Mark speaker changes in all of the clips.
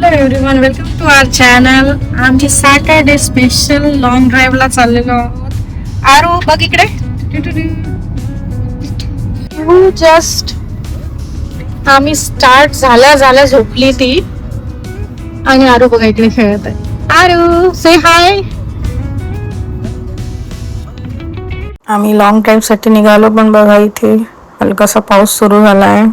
Speaker 1: Hello everyone, welcome to our channel. आम्ही Saturday special long ड्राईव्हला चाललेलो आहोत. आरू बघ इकडे, जस्ट आम्ही स्टार्ट झाल्या झोपली ती आणि आरू बघा इकडे खेळत आहे. आरू से हाय. आम्ही लॉंग ड्राईव्ह साठी निघालो, पण बघा इथे हलकासा पाऊस सुरू झालाय.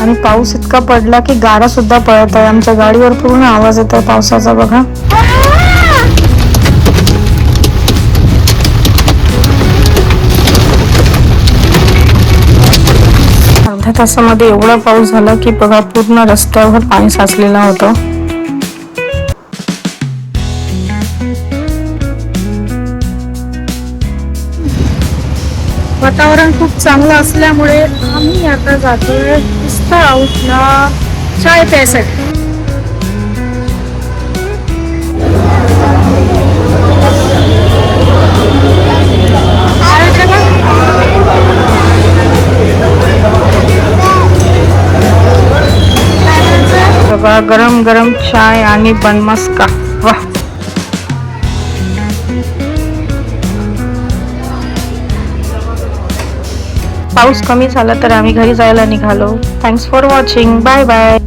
Speaker 1: आणि पाऊस इतका पडला की गाड्या सुद्धा पळत आहे. आमच्या गाडीवर पूर्ण आवाज येत आहे पावसाचा बघा. अर्ध्या तासामध्ये एवढा पाऊस झाला की बघा पूर्ण रस्त्यावर पाणी साचलेलं होतं. वातावरण खूप चांगलं असल्यामुळे आम्ही आता जातोय पिस्ता हाऊसला चाय प्यायसाठी. बघा गरम गरम चाय आणि बनमस्का. वाह. पाऊस कमी झाला तर आम्ही घरी जायला निघालो. Thanks for watching. Bye bye.